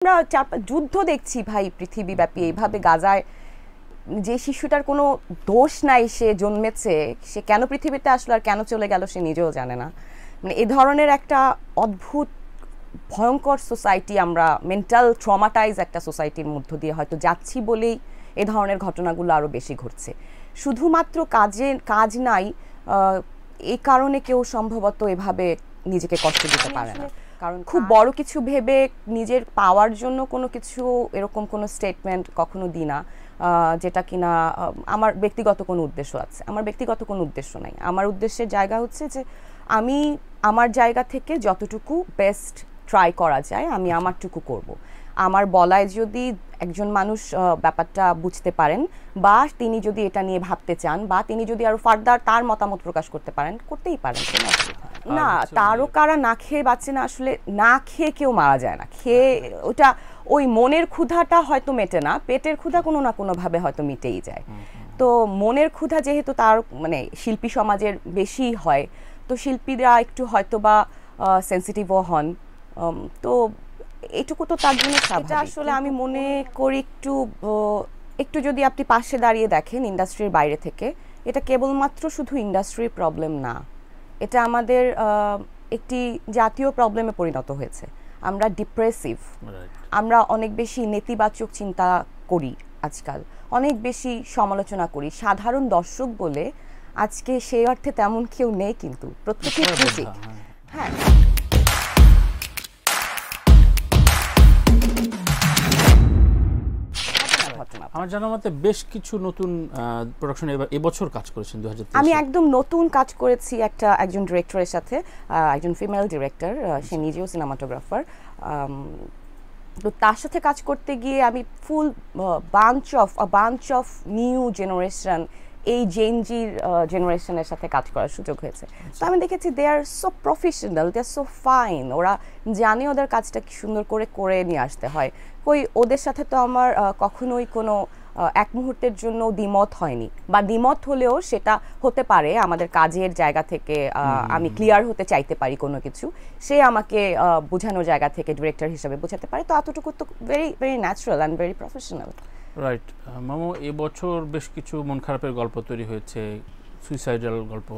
আমরা যুদ্ধ দেখছি ভাই পৃথিবীব্যাপী এইভাবে গাজায়। যে শিশুটার কোনো দোষ নাই, সে জন্মেছে, সে কেন পৃথিবীতে আসলো আর কেন চলে গেল সে নিজেও জানে না। মানে এ ধরনের একটা অদ্ভুত ভয়ঙ্কর সোসাইটি, আমরা মেন্টাল ট্রমাটাইজ একটা সোসাইটির মধ্য দিয়ে হয়তো যাচ্ছি বলেই এ ধরনের ঘটনাগুলো আরও বেশি ঘটছে। শুধুমাত্র কাজ নাই এই কারণে কেউ সম্ভবত এভাবে নিজেকে কষ্ট দিতে পারে না, কারণ খুব বড় কিছু ভেবে নিজের পাওয়ার জন্য কোনো কিছু এরকম কোনো স্টেটমেন্ট কখনো দিই না যেটা কিনা আমার ব্যক্তিগত কোনো উদ্দেশ্য আছে। আমার ব্যক্তিগত কোনো উদ্দেশ্য নাই। আমার উদ্দেশ্যের জায়গা হচ্ছে যে আমি আমার জায়গা থেকে যতটুকু বেস্ট ট্রাই করা যায় আমি আমারটুকু করব। আমার বলায় যদি একজন মানুষ ব্যাপারটা বুঝতে পারেন বা তিনি যদি এটা নিয়ে ভাবতে চান বা তিনি যদি আরো ফার্দার তার মতামত প্রকাশ করতে পারেন, করতেই পারেন, কোনো অসুবিধা না। তারকারা না খেয়ে বাঁচে না, আসলে না খেয়ে কেউ মারা যায় না। খেয়ে ওটা ওই মনের ক্ষুধাটা হয়তো মেটে না, পেটের ক্ষুধা কোনো না কোনোভাবে হয়তো মিটেই যায়। তো মনের ক্ষুধা যেহেতু তার মানে শিল্পী সমাজের বেশি হয়, তো শিল্পীরা একটু হয়তো বা সেন্সিটিভও হন। তো এটুকু তো তার জন্য স্বাভাবিক। আসলে আমি মনে করি একটু যদি আপনি পাশে দাঁড়িয়ে দেখেন ইন্ডাস্ট্রির বাইরে থেকে, এটা কেবলমাত্র শুধু ইন্ডাস্ট্রির প্রবলেম না, এটা আমাদের একটি জাতীয় প্রবলেমে পরিণত হয়েছে। আমরা ডিপ্রেসিভ, আমরা অনেক বেশি নেতিবাচক চিন্তা করি আজকাল, অনেক বেশি সমালোচনা করি। সাধারণ দর্শক বলে আজকে সেই অর্থে তেমন কেউ নেই, কিন্তু প্রত্যেকেই ক্রিটিক। হ্যাঁ, আমার জানার মতে বেশ কিছু নতুন প্রোডাকশন এবছর কাজ করেছেন 2023। আমি একদম নতুন কাজ করেছি একজন ডিরেক্টরের সাথে, একজন ফিমেল ডিরেক্টর, সে নিজেও সিনেমাটোগ্রাফার। তো তার সাথে কাজ করতে গিয়ে আমি ফুল বাঞ্চ অফ নিউ জেনারেশন, এই জেনজির জেনারেশনের সাথে কাজ করার সুযোগ হয়েছে। তো আমি দেখেছি দে আর সো প্রফেশনাল, দে আর সো ফাইন। ওরা জানে ওদের কাজটা কি সুন্দর করে নিয়ে আসতে হয়। ওদের সাথে তো আমার কখনোই কোনো এক মুহূর্তের জন্য দ্বিমত হয়নি, বা দ্বিমত হলেও সেটা হতে পারে আমাদের কাজের জায়গা থেকে আমি ক্লিয়ার হতে চাইতে পারি কোনো কিছু, সে আমাকে বোঝানোর জায়গা থেকে ডিরেক্টর হিসেবে বোঝাতে পারে। তো এতটুকু তো very natural and very professional. Right মামু, এবছর বেশ কিছু মন খারাপের গল্প তৈরি হয়েছে, সুইসাইডাল গল্প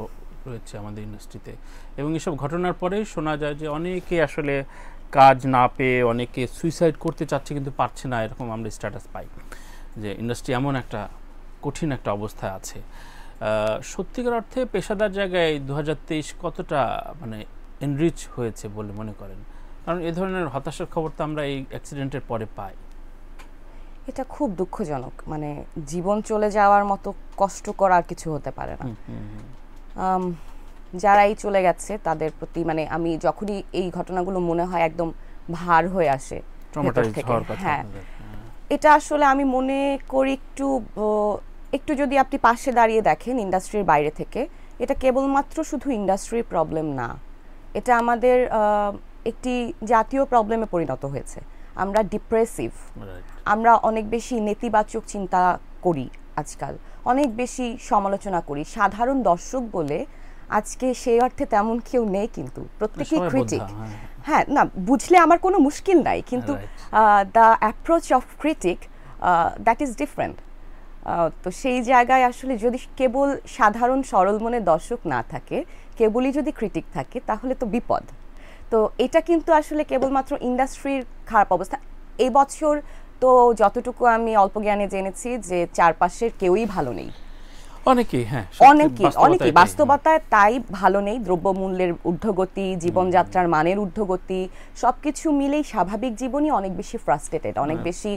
রয়েছে আমাদের ইন্ডাস্ট্রিতে, এবং এসব ঘটনার পরেই শোনা যায় যে অনেকে আসলে কাজ না পেয়ে অনেকে সুইসাইড করতে চাচ্ছে কিন্তু পারছে না, এরকম আমরা স্ট্যাটাস পাই যে ইন্ডাস্ট্রি এমন একটা কঠিন একটা অবস্থায় আছে। সত্যিকার অর্থে পেশাদার জায়গায় 2023 কতটা মানে এনরিচ হয়েছে বলে মনে করেন? কারণ এ ধরনের হতাশার খবর তো আমরা এই অ্যাক্সিডেন্টের পরে পাই। এটা খুব দুঃখজনক, মানে জীবন চলে যাওয়ার মতো কষ্টকর আর কিছু হতে পারে না। যারাই চলে গেছে তাদের প্রতি মানে আমি যখনই এই ঘটনাগুলো মনে হয় একদম ভার হয়ে আসে ভেতর থেকে। হ্যাঁ, এটা আসলে আমি মনে করি একটু যদি আপনি পাশে দাঁড়িয়ে দেখেন ইন্ডাস্ট্রির বাইরে থেকে, এটা কেবলমাত্র শুধু ইন্ডাস্ট্রির প্রবলেম না, এটা আমাদের একটি জাতীয় প্রবলেমে পরিণত হয়েছে। আমরা ডিপ্রেসিভ, আমরা অনেক বেশি নেতিবাচক চিন্তা করি আজকাল, অনেক বেশি সমালোচনা করি। সাধারণ দর্শক বলে আজকে সেই অর্থে তেমন কেউ নেই, কিন্তু প্রত্যেকেই ক্রিটিক। হ্যাঁ, না বুঝলে আমার কোনো মুশকিল নাই, কিন্তু the approach of critic that is different. তো সেই জায়গায় আসলে যদি কেবল সাধারণ সরল মনের দর্শক না থাকে, কেবলই যদি ক্রিটিক থাকে, তাহলে তো বিপদ। তো এটা কিন্তু আসলে কেবলমাত্র ইন্ডাস্ট্রির খারাপ অবস্থা। এই বছর তো যতটুকু আমি অল্প জ্ঞানে জেনেছি যে চারপাশের কেউই ভালো নেই, অনেকেই বাস্তবতায় তাই ভালো নেই। দ্রব্যমূল্যের ঊর্ধ্বগতি, জীবনযাত্রার মানের ঊর্ধ্বগতি, সবকিছু মিলেই স্বাভাবিক জীবনই অনেক বেশি ফ্রাস্ট্রেটেড, অনেক বেশি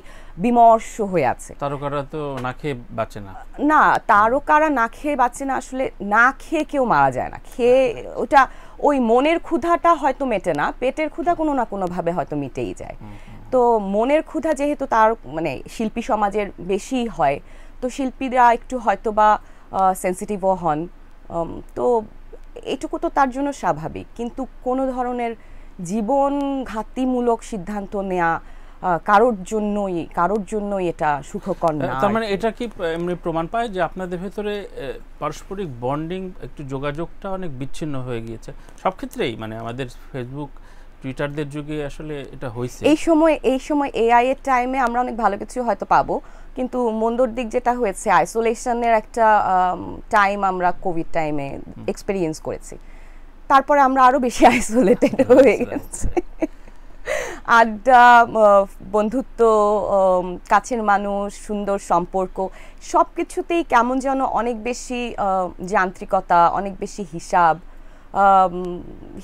বিমর্ষ হয়ে আছে। তারকারা তো না খেয়ে বাঁচে না। না, তারকারা না খেয়ে বাঁচে না, আসলে না খেয়ে কেউ মারা যায় না। খেয়ে ওটা ওই মনের ক্ষুধাটা হয়তো মেটে না, পেটের ক্ষুধা কোনো না কোনোভাবে হয়তো মিটেই যায়। তো মনের ক্ষুধা যেহেতু তার মানে শিল্পী সমাজের বেশি হয়, তো শিল্পীরা একটু হয়তো বা সেন্সিটিভও হন। তো এটুকু তো তার জন্য স্বাভাবিক, কিন্তু কোনো ধরনের জীবনঘাতীমূলক সিদ্ধান্ত নেওয়া কারোর জন্যই এটা সুখকর না। তার মানে এটা কি এমনি প্রমাণ পায় যে আপনাদের ভেতরে পারস্পরিক বন্ডিং, একটু যোগাযোগটা অনেক বিচ্ছিন্ন হয়ে গিয়েছে সব ক্ষেত্রেই? মানে আমাদের ফেসবুক টুইটারদের যুগে আসলে এটা হয়েছে। এই সময় এআই এর টাইমে আমরা অনেক ভালো কিছু হয়তো পাবো, কিন্তু মন্দর দিক যেটা হয়েছে আইসোলেশনের একটা টাইম আমরা কোভিড টাইমে এক্সপেরিয়েন্স করেছি, তারপরে আমরা আরো বেশি আইসোলেটেড হয়ে গেছি। আড্ডা, বন্ধুত্ব, কাছের মানুষ, সুন্দর সম্পর্ক, সব কিছুতেই কেমন যেন অনেক বেশি যান্ত্রিকতা, অনেক বেশি হিসাব,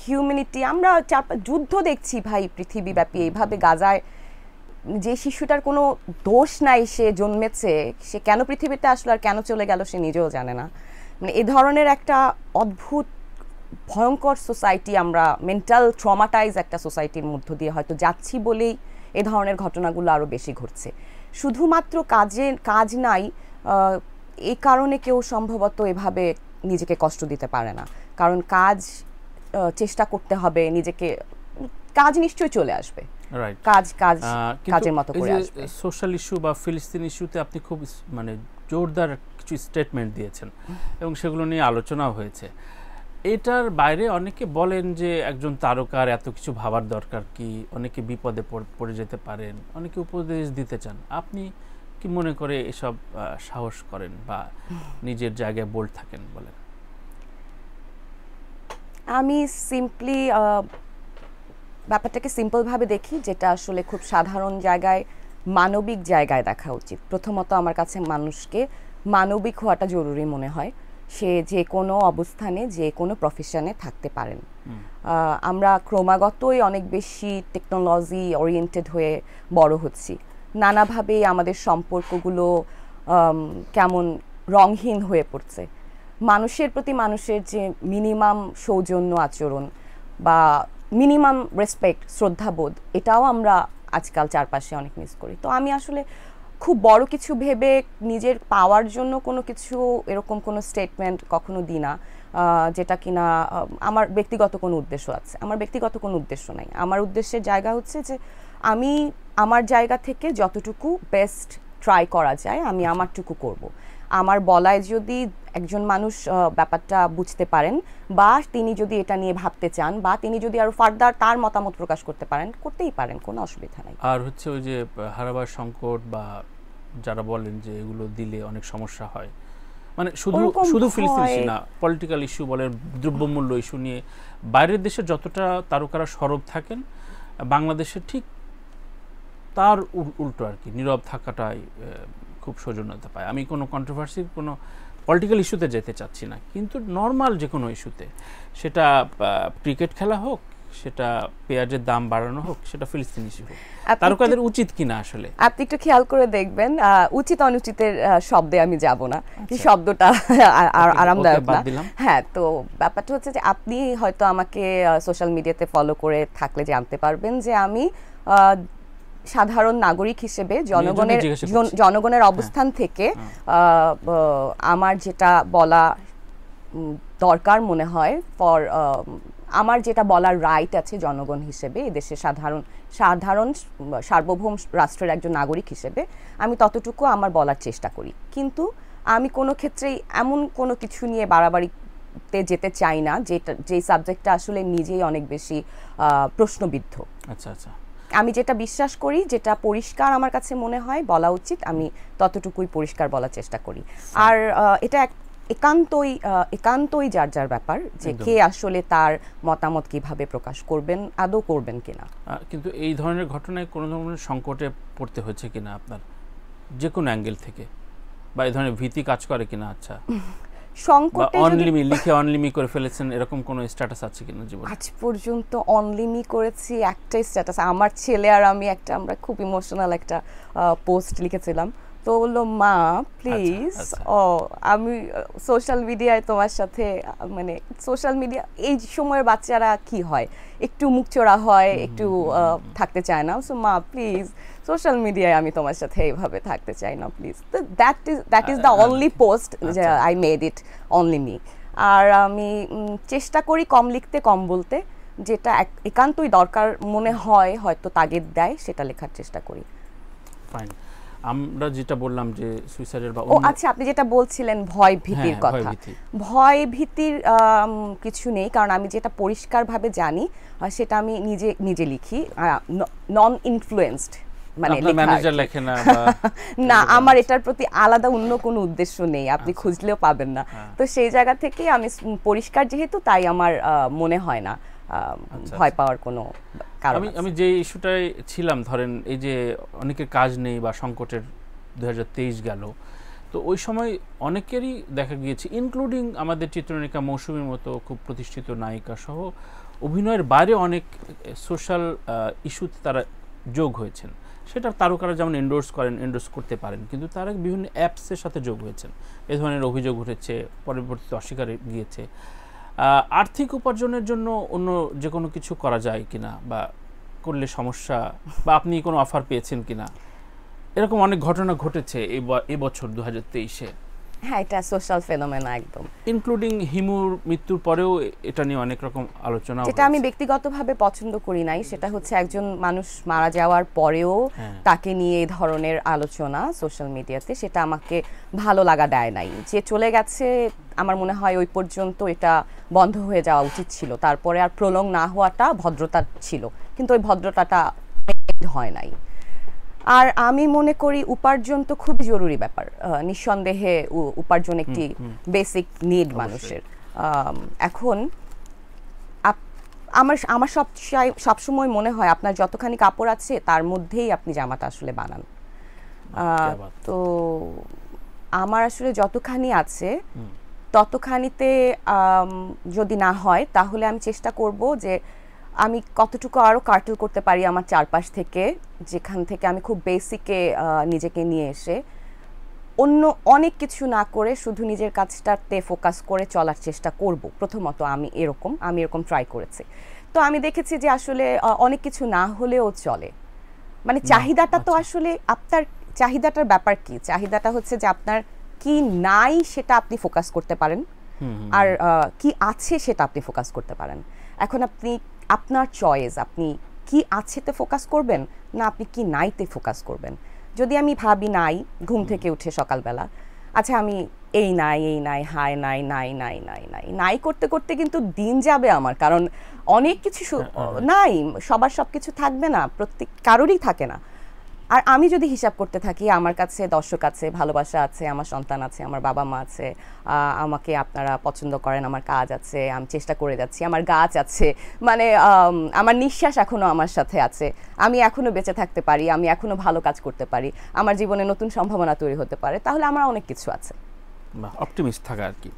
হিউম্যানিটি। আমরা যুদ্ধ দেখছি ভাই পৃথিবীব্যাপী এইভাবে গাজায়। যে শিশুটার কোনো দোষ নাই, সে জন্মেছে, সে কেন পৃথিবীতে আসলো আর কেন চলে গেল সে নিজেও জানে না। মানে এ ধরনের একটা অদ্ভুত ভয়ঙ্কর সোসাইটি, আমরা মেন্টাল ট্রমাটাইজ একটা সোসাইটির মধ্য দিয়ে হয়তো যাচ্ছি বলেই এ ধরনের ঘটনাগুলো আরও বেশি ঘটছে। শুধুমাত্র কাজ নাই, এই কারণে কেউ সম্ভবত এভাবে নিজেকে কষ্ট দিতে পারে না, কারণ কাজ চেষ্টা করতে হবে নিজেকে, কাজ নিশ্চয়ই চলে আসবে, কাজের মতো করে আসবে। সোশ্যাল ইস্যু বা ফিলিস্তিন ইস্যুতে আপনি খুব মানে জোরদার কিছু স্টেটমেন্ট দিয়েছেন এবং সেগুলো নিয়ে আলোচনাও হয়েছে। এটার বাইরে অনেকে বলেন যে একজন তারকার এত কিছু ভাবার দরকার কি, অনেকে বিপদে পড়ে যেতে পারেন, অনেকে উপদেশ দিতে চান। আপনি কি মনে করে এসব সাহস করেন বা নিজের জায়গায় বোল্ড থাকেন বলেন? আমি সিম্পলি ব্যাপারটাকে সিম্পলভাবে দেখি, যেটা আসলে খুব সাধারণ জায়গায়, মানবিক জায়গায় দেখা উচিত। প্রথমত আমার কাছে মানুষকে মানবিক হওয়াটা জরুরি মনে হয়। সে যে কোনো অবস্থানে, যে কোনো প্রফেশনে থাকতে পারেন। আমরা ক্রমাগতই অনেক বেশি টেকনোলজি ওরিয়েন্টেড হয়ে বড় হচ্ছি, নানাভাবেই আমাদের সম্পর্কগুলো কেমন রংহীন হয়ে পড়ছে। মানুষের প্রতি মানুষের যে মিনিমাম সৌজন্য আচরণ বা মিনিমাম রেসপেক্ট, শ্রদ্ধাবোধ, এটাও আমরা আজকাল চারপাশে অনেক মিস করি। তো আমি আসলে খুব বড় কিছু ভেবে নিজের পাওয়ার জন্য কোনো কিছু এরকম কোনো স্টেটমেন্ট কখনো দিই না, যেটা কিনা আমার ব্যক্তিগত কোনো উদ্দেশ্য আছে। আমার ব্যক্তিগত কোনো উদ্দেশ্য নাই। আমার উদ্দেশ্যের জায়গা হচ্ছে যে আমি আমার জায়গা থেকে যতটুকু বেস্ট ট্রাই করা যায় আমি আমারটুকু করব। আমার বলায় যদি একজন মানুষ ব্যাপারটা বুঝতে পারেন, বা তিনি যদি এটা নিয়ে ভাবতে চান, বা তিনি যদি আরো ফার্দার তার মতামত প্রকাশ করতে পারেন, করতেই পারেন, কোনো অসুবিধা নেই। আর হচ্ছে ওই যে হারাবার সংকট বা যারা বলেন যে এগুলো দিলে অনেক সমস্যা হয়, মানে শুধু ফিলিস্তিন না, পলিটিক্যাল ইস্যু বলেন, দ্রব্যমূল্য ইস্যু নিয়ে বাইরের দেশে যতটা তারকারা সরব থাকেন, বাংলাদেশে ঠিক তার উল্টো আর কি, নীরব থাকাটাই খুব সৌজন্যতা পায়। আমি কোনো কন্ট্রোভার্সি, কোনো পলিটিক্যাল ইস্যুতে যেতে চাচ্ছি না, কিন্তু নর্মাল যে কোনো ইস্যুতে, সেটা ক্রিকেট খেলা হোক, সেটা পেঁয়াজের দাম বাড়ানো হোক, সেটা ফিলিস্তিন ইস্যু হোক, তারকাদের উচিত কিনা আসলে আপনি একটু খেয়াল করে দেখবেন। উচিত অনুচিতের শব্দে আমি যাব না, এই শব্দটা আরামদায়ক না। হ্যাঁ, তো ব্যাপারটা হচ্ছে যে আপনি হয়তো আমাকে সোশ্যাল মিডিয়াতে ফলো করে থাকলে জানতে পারবেন যে আমি সাধারণ নাগরিক হিসেবে জনগণের অবস্থান থেকে আমার যেটা বলা দরকার মনে হয়, আমার যেটা বলার রাইট আছে জনগণ হিসেবে, এদেশের সাধারণ সার্বভৌম রাষ্ট্রের একজন নাগরিক হিসেবে আমি ততটুকু আমার বলার চেষ্টা করি। কিন্তু আমি কোনো ক্ষেত্রেই এমন কোনো কিছু নিয়ে বাড়াবাড়িতে যেতে চাই না যে সাবজেক্টটা আসলে নিজেই অনেক বেশি প্রশ্নবিদ্ধ। আচ্ছা আচ্ছা, আমি যেটা বিশ্বাস করি, যেটা পরিষ্কার আমার কাছে মনে হয় বলা উচিত, আমি ততটুকুই পরিষ্কার বলার চেষ্টা করি। আর এটা একান্তই যার যার ব্যাপার, যে কে আসলে তার মতামত কিভাবে প্রকাশ করবেন, আদৌ করবেন কিনা। কিন্তু এই ধরনের ঘটনায় কোনো ধরনের সংকটে পড়তে হয়েছে কিনা আপনার, যে কোনো অ্যাঙ্গেল থেকে, বা এই ধরনের ভীতি কাজ করে কিনা? আচ্ছা, সংকটে অনলিমি করে ফেলেছেন, এরকম কোনো স্ট্যাটাস আছে কিনা জীবনে? আজ পর্যন্ত অনলিমি করেছি একটাই স্ট্যাটাস, আমার ছেলে আর আমি আমরা খুব ইমোশনাল একটা পোস্ট লিখেছিলাম। তো বললো, মা প্লিজ, আমি সোশ্যাল মিডিয়ায় তোমার সাথে, মানে সোশ্যাল মিডিয়া এই সময়ের বাচ্চারা কি হয়, একটু মুখচোরা হয়, একটু থাকতে চায় না। সো মা প্লিজ, সোশ্যাল মিডিয়ায় আমি তোমার সাথে এইভাবে থাকতে চাই না please. That is the only post I made it only me. আর আমি চেষ্টা করি কম লিখতে, কম বলতে, যেটা একান্তই দরকার মনে হয়, হয়তো তাগিদ দেয়, সেটা লেখার চেষ্টা করি। ফাইন। আমরা যেটা বললাম যে সুইসাইডের বা ও আচ্ছা, আপনি যেটা বলছিলেন ভয় ভীতির কথা, ভয় ভীতির কিছু নেই, কারণ আমি যেটা পরিষ্কারভাবে জানি সেটা আমি নিজে নিজে লিখি, নন ইনফ্লুয়েন্সড, মানে ম্যানেজার লেখে না না, আমার এটার প্রতি আলাদা অন্য কোনো উদ্দেশ্য নেই, আপনি খুঁজলেও পাবেন না। তো সেই জায়গা থেকে আমি পরিষ্কার যেহেতু, তাই আমার মনে হয় না ভয় পাওয়ার কোনো কারণ। আমি যে ইস্যুটায় ছিলাম, ধরেন এই যে অনেকের কাজ নেই বা সংকটের 2023 গেল, তো ওই সময় অনেকেরই দেখা গিয়েছে, ইনক্লুডিং আমাদের চিত্রনায়িকা মৌসুমীর মতো খুব প্রতিষ্ঠিত নায়িকা সহ অভিনয়ের বাইরে অনেক সোশ্যাল ইস্যুতে তারা যোগ হয়েছেন। সেটা তারকারা যেমন এন্ডোর্স করতে পারেন, কিন্তু তারা বিভিন্ন অ্যাপসের সাথে যোগ হয়েছেন। এ ধরনের অভিযোগ উঠেছে, পরবর্তীতে অস্বীকার গিয়েছে। আর্থিক উপার্জনের জন্য অন্য যে কোনো কিছু করা যায় কিনা, বা করলে সমস্যা, বা আপনি কোনো অফার পেয়েছেন কিনা, এরকম অনেক ঘটনা ঘটেছে এই বছর 2023-এ। হ্যাঁ, এটা সোশ্যাল ফেনোমেনা একদম, ইনক্লুডিং হিমুর মৃত্যুর পরেও এটা নিয়ে অনেক রকম আলোচনা। যেটা আমি ব্যক্তিগতভাবে পছন্দ করি নাই, সেটা হচ্ছে একজন মানুষ মারা যাওয়ার পরেও তাকে নিয়ে এই ধরনের আলোচনা সোশ্যাল মিডিয়াতে, সেটা আমাকে ভালো লাগা দেয় নাই। যে চলে গেছে, আমার মনে হয় ওই পর্যন্ত এটা বন্ধ হয়ে যাওয়া উচিত ছিল, তারপরে আর প্রলং না হওয়াটা ভদ্রতা ছিল, কিন্তু ওই ভদ্রতাটা হয় নাই। আর আমি মনে করি উপার্জন তো খুবই জরুরি ব্যাপার, নিঃসন্দেহে উপার্জন একটি বেসিক নিড মানুষের। এখন আমার সবসময় মনে হয় আপনার যতখানি কাপড় আছে তার মধ্যেই আপনি জামাটা আসলে বানান। তো আমার আসলে যতখানি আছে ততখানিতে যদি না হয়, তাহলে আমি চেষ্টা করব যে আমি কতটুকু আরও কার্টেল করতে পারি আমার চারপাশ থেকে, যেখান থেকে আমি খুব বেসিকে নিজেকে নিয়ে এসে অন্য অনেক কিছু না করে শুধু নিজের কাজটাতে ফোকাস করে চলার চেষ্টা করব। প্রথমত আমি এরকম ট্রাই করেছি। তো আমি দেখেছি যে আসলে অনেক কিছু না হলেও চলে, মানে চাহিদাটা তো আসলে আপনার চাহিদাটার ব্যাপার কি, চাহিদাটা হচ্ছে যে আপনার কি নাই সেটা আপনি ফোকাস করতে পারেন, আর কি আছে সেটা আপনি ফোকাস করতে পারেন। এখন আপনার চয়েস, আপনি কি আছেতে ফোকাস করবেন না আপনি কি নাইতে ফোকাস করবেন। যদি আমি ভাবি নাই, ঘুম থেকে উঠে সকালবেলা, আচ্ছা আমি এই নাই হাই নাই করতে করতে কিন্তু দিন যাবে আমার, কারণ অনেক কিছু নাই, সবার সব কিছু থাকবে না, প্রত্যেক কারোরই থাকে না। আর আমি যদি হিসাব করতে থাকি, আমার কাছে দর্শক আছে, ভালোবাসা আছে, আমার সন্তান আছে, আমার বাবা মা আছে, আমাকে আপনারা পছন্দ করেন, আমার কাজ আছে, আমি চেষ্টা করে যাচ্ছি, আমার গাছ আছে, মানে আমার নিঃশ্বাস এখনো আমার সাথে আছে, আমি এখনো বেঁচে থাকতে পারি, আমি এখনো ভালো কাজ করতে পারি, আমার জীবনে নতুন সম্ভাবনা তৈরি হতে পারে, তাহলে আমার অনেক কিছু আছে। অপটিমিস্ট থাকা আর কি।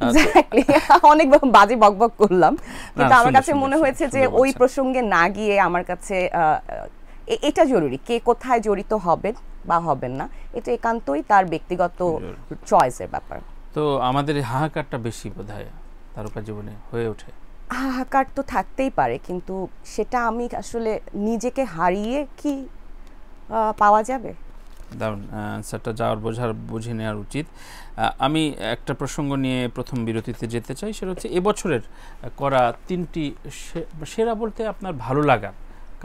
এক্স্যাক্টলি, অনেক বাজে বকবক করলাম, কিন্তু আমার কাছে মনে হয়েছে যে ওই প্রসঙ্গে না গিয়ে আমার কাছে এটা জরুরি, কে কোথায় জড়িত হবেন বা হবেন না, এটা একান্তই তার ব্যক্তিগত চয়েসের ব্যাপার। তো আমাদের হাহাকারটা বেশি বোধহয় তারকা জীবনে হয়ে ওঠে। হাহাকার তো থাকতেই পারে, কিন্তু সেটা আমি আসলে নিজেকে হারিয়ে কি পাওয়া যাবে? দারুণ অ্যান্সারটা, যাওয়ার বুঝে নেওয়ার উচিত। আমি একটা প্রসঙ্গ নিয়ে প্রথম বিরতিতে যেতে চাই, সেটা হচ্ছে এবছরের করা 3টি সেরা বলতে আপনার ভালো লাগা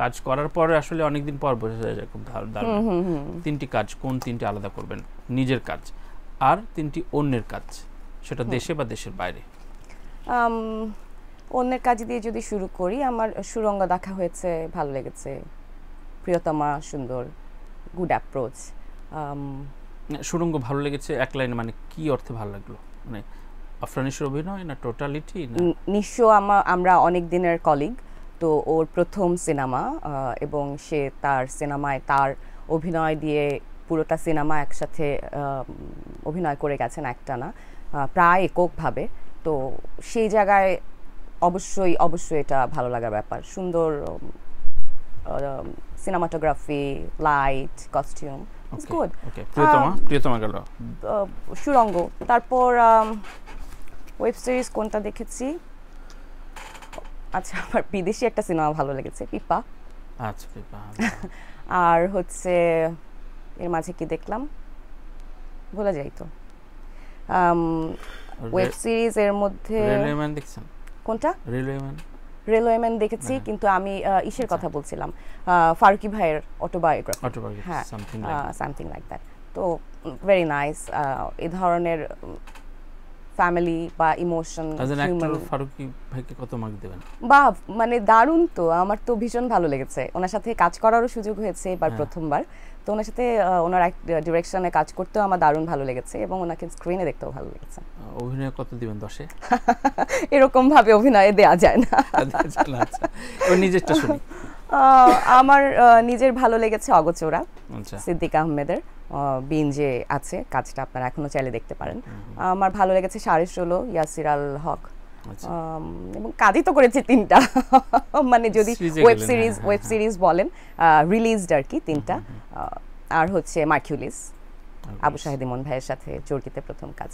কাজ করার পরে আসলে অনেকদিন পর বোঝা যায় খুব ভালো দারুণ 3টি কাজ, কোন 3টি আলাদা করবেন? নিজের কাজ, আর 3টি অন্যের কাজ, সেটা দেশে বা দেশের বাইরে। অন্যের কাজ দিয়ে যদি শুরু করি, আমার সুরঙ্গ দেখা হয়েছে, ভালো লেগেছে, প্রিয়তমা সুন্দর, গুড অ্যাপ্রোচ। সুরঙ্গ ভালো লেগেছে এক লাইনে মানে কি অর্থে ভালো লাগলো? মানে আফরানিসের অভিনয় না টোটালিটি? নিঃস্ব আমরা অনেক দিনের কলিগ, তো ওর প্রথম সিনেমা, এবং সে তার সিনেমায় তার অভিনয় দিয়ে পুরোটা সিনেমা একসাথে অভিনয় করে গেছেন একটানা, প্রায় এককভাবে। তো সেই জায়গায় অবশ্যই এটা ভালো লাগার ব্যাপার। সুন্দর cinematography, light, costume, it's good. প্রিয়তমা গেল, সুরঙ্গ। তারপর ওয়েব সিরিজ কোনটা দেখেছি? আচ্ছা, আমার বিদেশি একটা সিনেমা ভালো লেগেছে, পিপা। আচ্ছা, পিপা। আর হচ্ছে এর মাঝে কি দেখলাম ভুলে যাই তো। ওয়েব সিরিজ এর মধ্যে রেলওয়েম্যান দেখছেন? কোনটা? রেলওয়েম্যান। রেলওয়ে ম্যান দেখেছি, কিন্তু আমি ইসের কথা বলছিলাম, ফারুকি ভাইয়ের অটোবায়োগ্রাফি, হ্যাঁ, সামথিং লাইক দ্যাট। তো ভেরি নাইস। এই ধরনের ফ্যামিলি বা ইমোশন, ফারুকি ভাইকে কত মার্ক দেবেন? বা মানে দারুণ, তো আমার তো ভীষণ ভালো লেগেছে। ওনার সাথে কাজ করারও সুযোগ হয়েছে এবার প্রথমবার, তো ওনার সাথে ওনার ডিরেকশনে কাজ করতেও আমার দারুণ ভালো লেগেছে এবং ওনাকে স্ক্রিনে দেখতেও ভালো লেগেছে। অভিনয় কত দিবেন 10-এ? এরকম ভাবে অভিনয়ে দেয়া যায় না। আচ্ছা, ওই নিজেরটা শুনি। আমার নিজের ভালো লেগেছে অগোচরা, সিদ্দিক আহমেদের, বিনজে আছে কাজটা, আপনারা এখনো চাইলে দেখতে পারেন। আমার ভালো লেগেছে 16.5 ইয়াসির আল হক, এবং কাজই তো করেছি 3টা, মানে যদি ওয়েব সিরিজ বলেন, রিলিজড আর কি 3টা। আর হচ্ছে মার্কিউলিস, আবু শাহেদ ইমন ভাইয়ের সাথে চরকিতে প্রথম কাজ।